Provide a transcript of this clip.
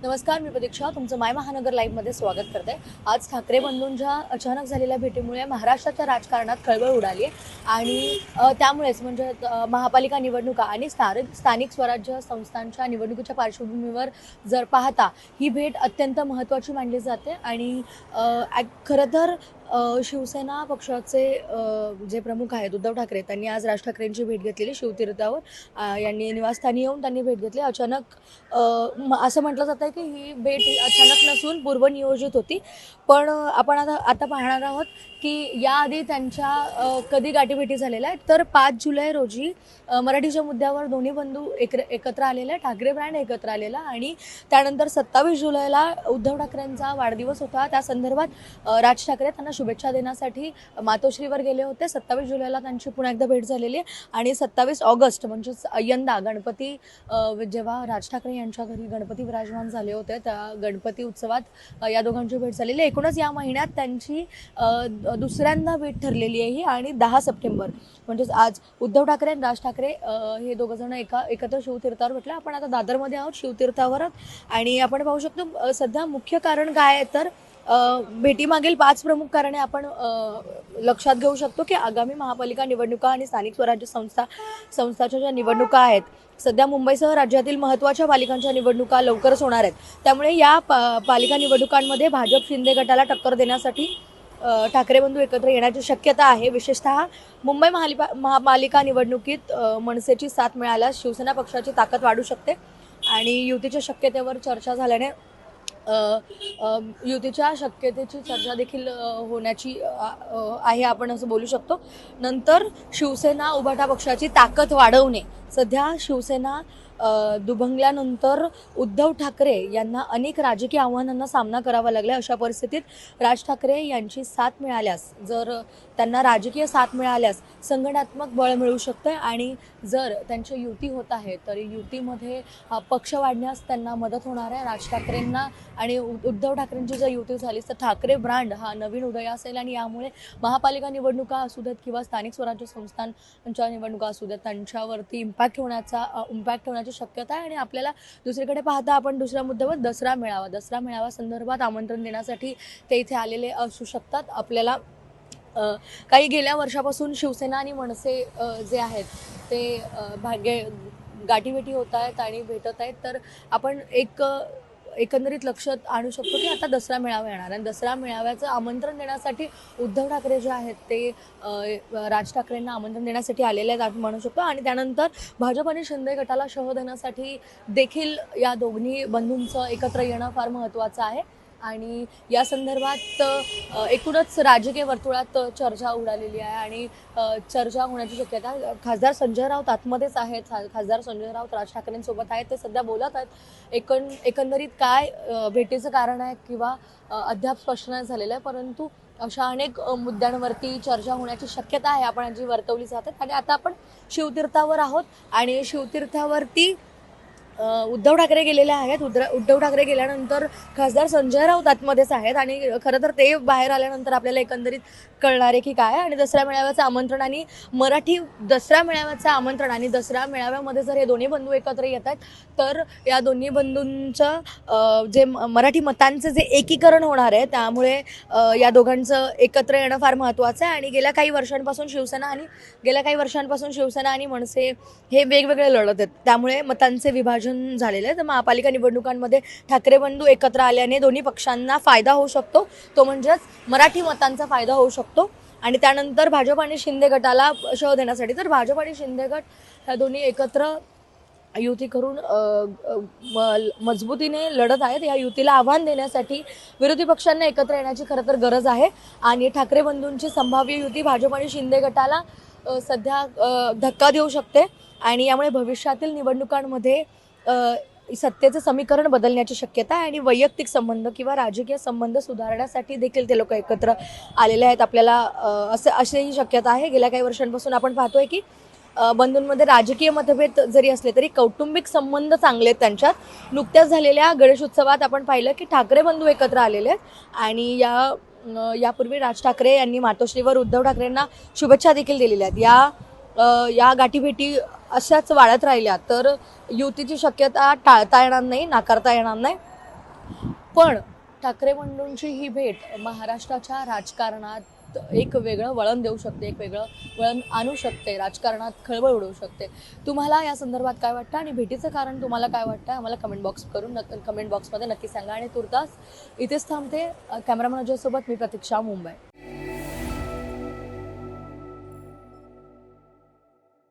नमस्कार, मी प्रतीक्षा तुमचं माय महानगर लाईव्हमध्ये स्वागत करते. आज ठाकरे बंधूंच्या अचानक झालेल्या भेटीमुळे महाराष्ट्राच्या राजकारणात खळबळ उडाली आहे आणि त्यामुळेच म्हणजे महापालिका निवडणुका आणि स्थानिक स्वराज्य संस्थांच्या निवडणुकीच्या पार्श्वभूमीवर जर पाहता ही भेट अत्यंत महत्त्वाची मानली जाते आणि खरं तर शिवसेना पक्षाचे जे प्रमुख आहेत उद्धव ठाकरे त्यांनी आज राज ठाकरेंची भेट घेतलेली शिवतीर्थावर. यांनी निवासस्थानी येऊन त्यांनी भेट घेतली. अचानक असं म्हटलं जातं आहे की ही भेट ही अचानक नसून पूर्वनियोजित होती. पण आपण आता पाहणार आहोत की याआधी त्यांच्या कधी गाठीभेटी झालेल्या आहेत. तर 5 जुलै रोजी मराठीच्या मुद्द्यावर दोन्ही बंधू एकत्र आलेले, ठाकरे ब्रँड एकत्र आलेला आणि त्यानंतर 27 जुलैला उद्धव ठाकरेंचा वाढदिवस होता. त्या संदर्भात राज ठाकरे त्यांना शुभेच्छा देण्यासाठी मातोश्रीवर गेले होते. 27 जुलैला त्यांची पुन्हा एकदा भेट झालेली आणि 27 ऑगस्ट म्हणजेच यंदा गणपती जेव्हा राज ठाकरे यांच्या घरी गणपती विराजमान झाले होते त्या गणपती उत्सवात या दोघांची भेट झालेली. एकूणच या महिन्यात त्यांची दुसऱ्यांदा भेट ठरलेली आहे आणि 10 सप्टेंबर म्हणजेच आज उद्धव ठाकरे आणि राज ठाकरे हे दोघंजण एकत्र शिवतीर्थावर भेटले. आपण आता दादरमध्ये आहोत शिवतीर्थावर आणि आपण पाहू शकतो सध्या मुख्य कारण काय आहे तर भेटीमागील 5 प्रमुख कारणे आपण लक्षात घेऊ शकतो की आगामी महापालिका निवडणुका आणि स्थानिक स्वराज्य संस्थाच्या ज्या निवडणुका आहेत सध्या मुंबईसह राज्यातील महत्त्वाच्या पालिकांच्या निवडणुका लवकरच होणार आहेत. त्यामुळे या पालिका निवडणुकांमध्ये भाजप शिंदे गटाला टक्कर देण्यासाठी ठाकरे बंधू एकत्र येण्याची शक्यता आहे. विशेषतः मुंबई महापालिका निवडणुकीत मनसेची साथ मिळाल्यास शिवसेना पक्षाची ताकद वाढू शकते आणि युतीच्या शक्यतेवर चर्चा झाल्याने युतीच्या शक्यतेची चर्चा देखील होण्याची आहे आपण असं बोलू शकतो. नंतर शिवसेना उभाटा पक्षाची ताकद वाढवणे. सध्या शिवसेना दुभंगल्यानंतर उद्धव ठाकरे यांना अनेक राजकीय आव्हानांना सामना करावा लागला. अशा परिस्थितीत राज ठाकरे यांची साथ मिळाल्यास जर त्यांना राजकीय साथ मिळाल्यास संघटनात्मक बळ मिळू शकते आणि जर त्यांची युती होत आहे तर युतीमध्ये पक्ष वाढण्यास त्यांना मदत होणार आहे. राज ठाकरेंना आणि उद्धव ठाकरेंची जर युती झाली तर ठाकरे ब्रँड हा नवीन उदय असेल आणि यामुळे महापालिका निवडणुका असू देत किंवा स्थानिक स्वराज्य संस्थांच्या निवडणुका असू देत त्यांच्यावरती इम्पॅक्ट होण्याची शक्यता आहे. आणि आपल्याला दुसरीकडे पाहता आपण दुसऱ्या मुद्द्यावर दसरा मेळावा संदर्भात आमंत्रण देण्यासाठी ते इथे आलेले असू शकतात. आपल्याला काही गेल्या वर्षापासून शिवसेना आणि मनसे जे आहेत ते गाठीभेटी होत आहेत आणि भेटत आहेत. तर आपण एकंदरीत लक्षात आणू शकतो की आता दसरा मेळावा येणार आणि दसरा मेळाव्याचं आमंत्रण देण्यासाठी उद्धव ठाकरे जे आहेत ते राज ठाकरेंना आमंत्रण देण्यासाठी आलेले आहेत आपण म्हणू शकतो. आणि त्यानंतर भाजप आणि शिंदे गटाला शह देण्यासाठी देखील या दोन्ही बंधूंचं एकत्र येणं फार महत्त्वाचं आहे आणि या संदर्भात एकूणच राजकीय वर्तुळात चर्चा उडालेली आहे आणि चर्चा होण्याची शक्यता. खासदार संजय राऊत आतमध्येच आहेत. खासदार संजय राऊत राज ठाकरेंसोबत आहेत. ते सध्या बोलत आहेत. एकंदरीत काय भेटीचं कारण आहे किंवा अद्याप स्पष्ट नाही झालेलं आहे, परंतु अशा अनेक मुद्द्यांवरती चर्चा होण्याची शक्यता आहे आपण जी वर्तवली जाते. आणि आता आपण शिवतीर्थावर आहोत आणि शिवतीर्थावरती उद्धव ठाकरे गेलेले आहेत. उद्धव ठाकरे गेल्यानंतर खासदार संजय राऊत आतमध्येच आहेत आणि खरं तर ते बाहेर आल्यानंतर आपल्याला एकंदरीत कळणार आहे की काय. आणि दसरा मेळाव्याचं आमंत्रण आणि दसरा मेळाव्याचं आमंत्रण आणि दसरा मेळाव्यामध्ये जर हे दोन्ही बंधू एकत्र येत आहेत तर या दोन्ही बंधूंचं जे मराठी मतांचं जे एकीकरण होणार आहे त्यामुळे या दोघांचं एकत्र येणं फार महत्त्वाचं आहे. आणि गेल्या काही वर्षांपासून शिवसेना आणि मनसे हे वेगवेगळे लढत आहेत त्यामुळे मतांचे विभाजन झालेलं आहे. तर महापालिका निवडणुकांमध्ये ठाकरे बंधू एकत्र आल्याने दोन्ही पक्षांना फायदा होऊ शकतो, तो म्हणजेच मराठी मतांचा फायदा होऊ शकतो. आणि त्यानंतर भाजप आणि शिंदे गटाला शह देण्यासाठी तर भाजप आणि शिंदे गट ह्या दोन्ही एकत्र युती करून मजबूतीने लढत आहेत. या युतीला आव्हान देण्यासाठी विरोधी पक्षांना एकत्र येण्याची खरं तर गरज आहे आणि ठाकरे बंधूंची संभाव्य युती भाजप आणि शिंदे गटाला सध्या धक्का देऊ शकते आणि यामुळे भविष्यातील निवडणुकांमध्ये सत्तेचं समीकरण बदलण्याची शक्यता आहे आणि वैयक्तिक संबंध किंवा राजकीय संबंध सुधारण्यासाठी देखील ते लोक एकत्र आलेले आहेत. आपल्याला अशीही शक्यता आहे. गेल्या काही वर्षांपासून आपण पाहतोय की बंधूंमध्ये राजकीय मतभेद जरी असले तरी कौटुंबिक संबंध चांगले आहेत त्यांच्यात. नुकत्याच झालेल्या गणेश उत्सवात आपण पाहिलं की ठाकरे बंधू एकत्र आलेले आहेत आणि यापूर्वी राज ठाकरे यांनी मातोश्रीवर उद्धव ठाकरेंना शुभेच्छा देखील दिलेल्या आहेत. या गाठीभेटी अशाच वाढत राहिल्या तर युतीची शक्यता टाळता येणार नाही, नाकारता येणार नाही. पण ठाकरे बंधूंची ही भेट महाराष्ट्राच्या राजकारणात एक वेगळं वळण देऊ शकते, एक वेगळं वळण आणू शकते, राजकारणात खळबळ उडवू शकते. तुम्हाला या संदर्भात काय वाटतं आणि भेटीचं कारण तुम्हाला काय वाटतं आम्हाला कमेंट बॉक्समध्ये नक्की सांगा. आणि तुर्तास इथेच थांबते. कॅमेरामॅन अजयसोबत मी प्रतीक्षा, मुंबई.